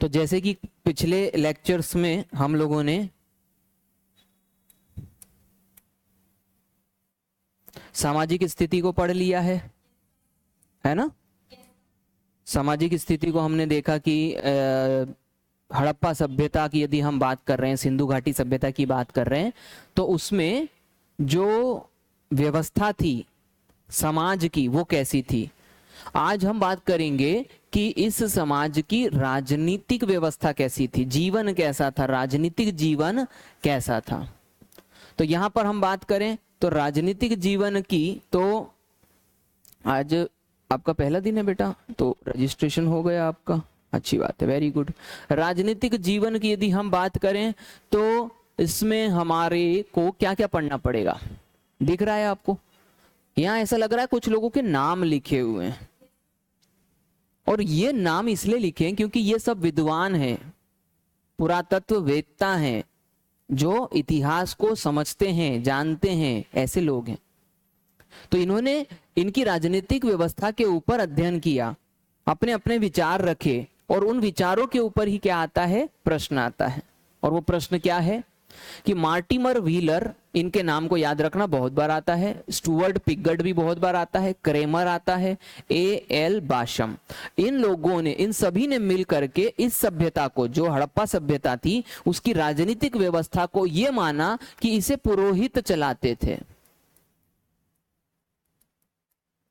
तो जैसे कि पिछले लेक्चर्स में हम लोगों ने सामाजिक स्थिति को पढ़ लिया है ना। सामाजिक स्थिति को हमने देखा कि हड़प्पा सभ्यता की यदि हम बात कर रहे हैं, सिंधु घाटी सभ्यता की बात कर रहे हैं, तो उसमें जो व्यवस्था थी समाज की वो कैसी थी। आज हम बात करेंगे कि इस समाज की राजनीतिक व्यवस्था कैसी थी, जीवन कैसा था, राजनीतिक जीवन कैसा था। तो यहां पर हम बात करें तो राजनीतिक जीवन की, तो आज आपका पहला दिन है बेटा, तो रजिस्ट्रेशन हो गया आपका, अच्छी बात है, वेरी गुड। राजनीतिक जीवन की यदि हम बात करें तो इसमें हमारे को क्या क्या पढ़ना पड़ेगा, दिख रहा है आपको। यहां ऐसा लग रहा है कुछ लोगों के नाम लिखे हुए हैं, और ये नाम इसलिए लिखे हैं क्योंकि ये सब विद्वान हैं, पुरातत्व वेत्ता हैं, जो इतिहास को समझते हैं, जानते हैं, ऐसे लोग हैं। तो इन्होंने इनकी राजनीतिक व्यवस्था के ऊपर अध्ययन किया, अपने अपने विचार रखे, और उन विचारों के ऊपर ही क्या आता है, प्रश्न आता है। और वो प्रश्न क्या है कि मार्टिमर व्हीलर, इनके नाम को याद रखना, बहुत बार आता है। स्टुअर्ट पिगट भी बहुत बार आता है, क्रेमर आता है, A.L. बाशम। इन लोगों ने, इन सभी ने मिल करके इस सभ्यता को, जो हड़प्पा सभ्यता थी, उसकी राजनीतिक व्यवस्था को ये माना कि इसे पुरोहित चलाते थे,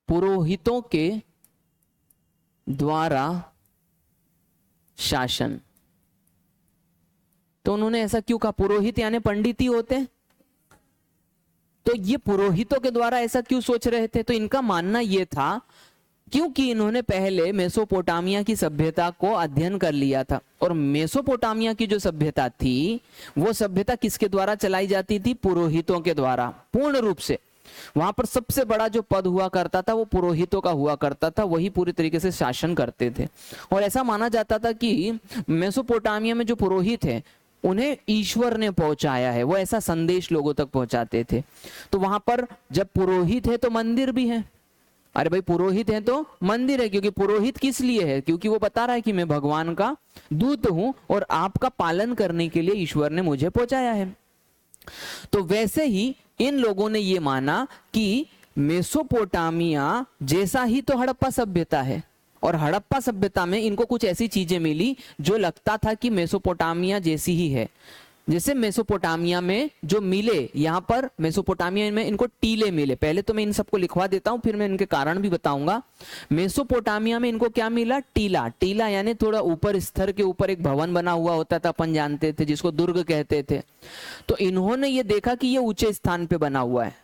पुरोहितों के द्वारा शासन। तो उन्होंने ऐसा क्यों कहा, पुरोहित यानी पंडित ही होते हैं, तो ये पुरोहितों के द्वारा ऐसा क्यों सोच रहे थे। तो इनका मानना यह था क्योंकि इन्होंने पहले मेसोपोटामिया की सभ्यता को अध्ययन कर लिया था, और मेसोपोटामिया की जो सभ्यता थी वो सभ्यता किसके द्वारा चलाई जाती थी, पुरोहितों के द्वारा, पूर्ण रूप से। वहां पर सबसे बड़ा जो पद हुआ करता था वो पुरोहितों का हुआ करता था, वही पूरी तरीके से शासन करते थे। और ऐसा माना जाता था कि मेसोपोटामिया में जो पुरोहित है उन्हें ईश्वर ने पहुंचाया है, वो ऐसा संदेश लोगों तक पहुंचाते थे। तो वहां पर जब पुरोहित है तो मंदिर भी है, अरे भाई पुरोहित है तो मंदिर है, क्योंकि पुरोहित किस लिए है, क्योंकि वो बता रहा है कि मैं भगवान का दूत हूं और आपका पालन करने के लिए ईश्वर ने मुझे पहुंचाया है। तो वैसे ही इन लोगों ने ये माना कि मेसोपोटामिया जैसा ही तो हड़प्पा सभ्यता है, और हड़प्पा सभ्यता में इनको कुछ ऐसी चीजें मिली जो लगता था कि मेसोपोटामिया जैसी ही है। जैसे मेसोपोटामिया में जो मिले, यहां पर मेसोपोटामिया में इनको टीले मिले। पहले तो मैं इन सबको लिखवा देता हूं, फिर मैं इनके कारण भी बताऊंगा। मेसोपोटामिया में इनको क्या मिला, टीला। टीला यानी थोड़ा ऊपर स्तर के ऊपर एक भवन बना हुआ होता था, अपन जानते थे, जिसको दुर्ग कहते थे। तो इन्होंने ये देखा कि ये ऊंचे स्थान पे बना हुआ है,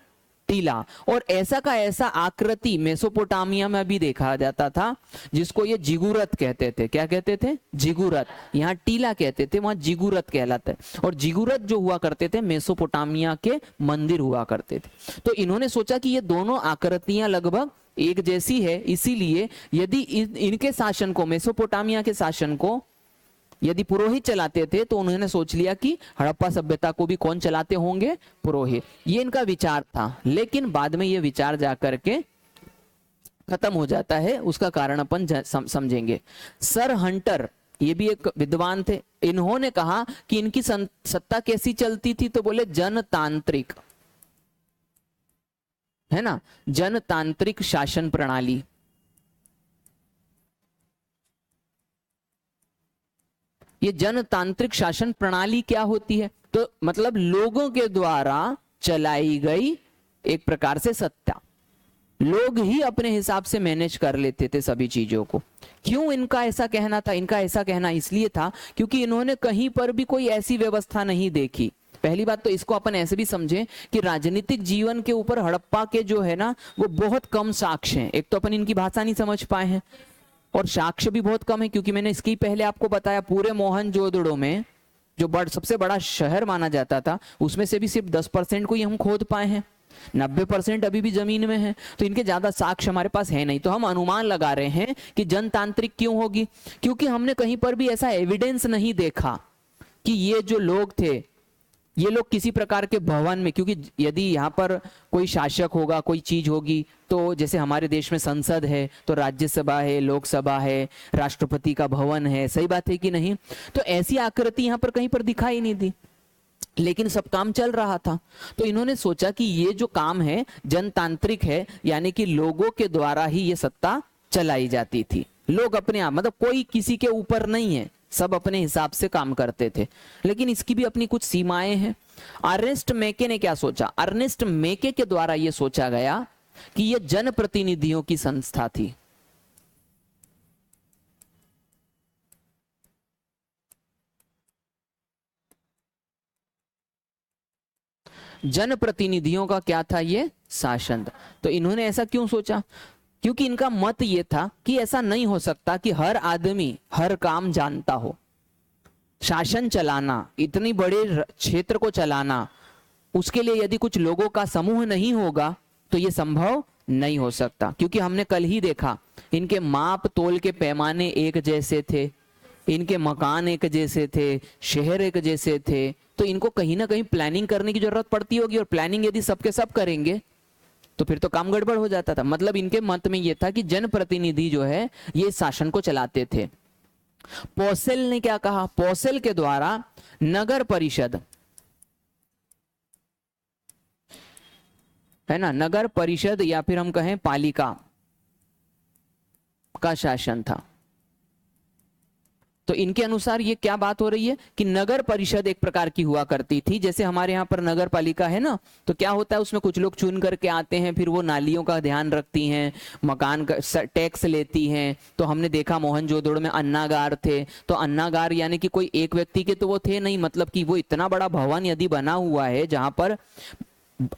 टीला, और ऐसा का ऐसा आकृति मेसोपोटामिया में भी देखा जाता था, जिसको ये जिगुरत कहते थे। क्या कहते थे, जिगुरत। यहाँ टीला कहते थे, वहां जिगुरत कहलाता है। और जिगुरत जो हुआ करते थे मेसोपोटामिया के मंदिर हुआ करते थे। तो इन्होंने सोचा कि ये दोनों आकृतियां लगभग एक जैसी है, इसीलिए यदि इनके शासन को, मेसोपोटामिया के शासन को यदि पुरोहित चलाते थे, तो उन्होंने सोच लिया कि हड़प्पा सभ्यता को भी कौन चलाते होंगे, पुरोहित। ये इनका विचार था। लेकिन बाद में ये विचार जाकर के खत्म हो जाता है, उसका कारण अपन समझेंगे। सर हंटर, ये भी एक विद्वान थे, इन्होंने कहा कि इनकी सत्ता कैसी चलती थी, तो बोले जनतांत्रिक, है ना, जनतांत्रिक शासन प्रणाली। ये जनतांत्रिक शासन प्रणाली क्या होती है, तो मतलब लोगों के द्वारा चलाई गई एक प्रकार से सत्ता, लोग ही अपने हिसाब से मैनेज कर लेते थे सभी चीजों को। क्यों इनका ऐसा कहना था, इनका ऐसा कहना इसलिए था क्योंकि इन्होंने कहीं पर भी कोई ऐसी व्यवस्था नहीं देखी। पहली बात तो इसको अपन ऐसे भी समझें कि राजनीतिक जीवन के ऊपर हड़प्पा के जो है ना वो बहुत कम साक्ष्य हैं। एक तो अपन इनकी भाषा नहीं समझ पाए हैं, और साक्ष्य भी बहुत कम है, क्योंकि मैंने इसके ही पहले आपको बताया पूरे मोहनजोदड़ो में जो सबसे बड़ा शहर माना जाता था, उसमें से भी सिर्फ 10% को ही हम खोद पाए हैं, 90% अभी भी जमीन में है। तो इनके ज्यादा साक्ष्य हमारे पास है नहीं। तो हम अनुमान लगा रहे हैं कि जनतांत्रिक क्यों होगी, क्योंकि हमने कहीं पर भी ऐसा एविडेंस नहीं देखा कि ये जो लोग थे ये लोग किसी प्रकार के भवन में, क्योंकि यदि यहाँ पर कोई शासक होगा, कोई चीज होगी, तो जैसे हमारे देश में संसद है तो राज्यसभा है, लोकसभा है, राष्ट्रपति का भवन है, सही बात है कि नहीं? तो ऐसी आकृति यहाँ पर कहीं पर दिखाई नहीं दी, लेकिन सब काम चल रहा था। तो इन्होंने सोचा कि ये जो काम है जनतांत्रिक है, यानी कि लोगों के द्वारा ही ये सत्ता चलाई जाती थी। लोग अपने आप, मतलब कोई किसी के ऊपर नहीं है, सब अपने हिसाब से काम करते थे, लेकिन इसकी भी अपनी कुछ सीमाएं हैं। अर्नेस्ट मेके ने क्या सोचा? अर्नेस्ट मेके के द्वारा यह सोचा गया कि यह जनप्रतिनिधियों की संस्था थी। जनप्रतिनिधियों का क्या था? ये शासन था। तो इन्होंने ऐसा क्यों सोचा? क्योंकि इनका मत ये था कि ऐसा नहीं हो सकता कि हर आदमी हर काम जानता हो। शासन चलाना, इतनी बड़े क्षेत्र को चलाना, उसके लिए यदि कुछ लोगों का समूह नहीं होगा तो ये संभव नहीं हो सकता। क्योंकि हमने कल ही देखा, इनके माप तोल के पैमाने एक जैसे थे, इनके मकान एक जैसे थे, शहर एक जैसे थे, तो इनको कहीं ना कहीं प्लानिंग करने की जरूरत पड़ती होगी, और प्लानिंग यदि सबके सब करेंगे तो फिर तो काम गड़बड़ हो जाता था। मतलब इनके मत में यह था कि जनप्रतिनिधि जो है ये शासन को चलाते थे। पोसेल ने क्या कहा? पोसेल के द्वारा नगर परिषद, है ना, नगर परिषद या फिर हम कहें पालिका का शासन था। तो इनके अनुसार ये क्या बात हो रही है कि नगर परिषद एक प्रकार की हुआ करती थी, जैसे हमारे यहाँ पर नगर पालिका है ना, तो क्या होता है उसमें कुछ लोग चुन करके आते हैं, फिर वो नालियों का ध्यान रखती हैं, मकान का टैक्स लेती हैं। तो हमने देखा मोहनजोदड़ो में अन्नागार थे, तो अन्नागार यानी कि कोई एक व्यक्ति के तो वो थे नहीं, मतलब कि वो इतना बड़ा भवन यदि बना हुआ है जहां पर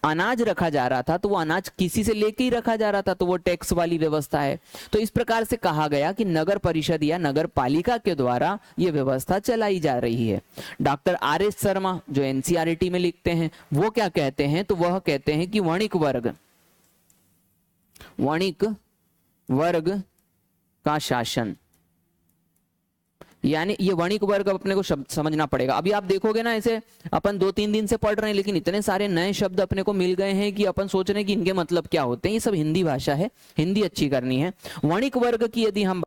अनाज रखा जा रहा था, तो वो अनाज किसी से लेके ही रखा जा रहा था, तो वो टैक्स वाली व्यवस्था है। तो इस प्रकार से कहा गया कि नगर परिषद या नगर पालिका के द्वारा ये व्यवस्था चलाई जा रही है। Doctor R S. शर्मा जो एनसीईआरटी में लिखते हैं, वो क्या कहते हैं? तो वह कहते हैं कि वणिक वर्ग का शासन, यानी ये वणिक वर्ग अपने को शब्द समझना पड़ेगा। अभी आप देखोगे ना, ऐसे अपन 2-3 दिन से पढ़ रहे हैं, लेकिन इतने सारे नए शब्द अपने को मिल गए हैं कि अपन सोच रहे हैं कि इनके मतलब क्या होते हैं। ये सब हिंदी भाषा है, हिंदी अच्छी करनी है। वणिक वर्ग की यदि हम